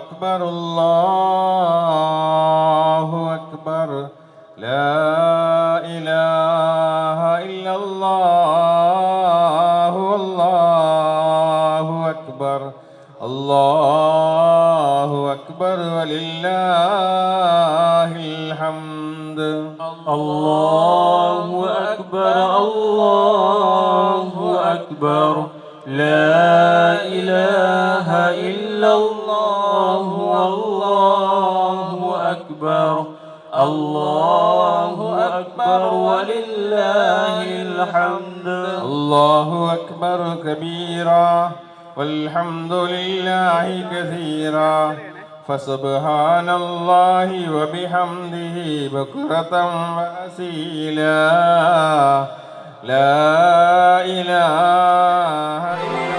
أكبر الله أكبر لا إله إلا الله الله أكبر الله أكبر ولله الحمد الله أكبر الله أكبر لا إله إلا الله والله أكبر الله أكبر ولله الحمد الله أكبر كبيرا والحمد لله كثيرا فسبحان الله وبحمده بكرة وأصيلا لا إله إلا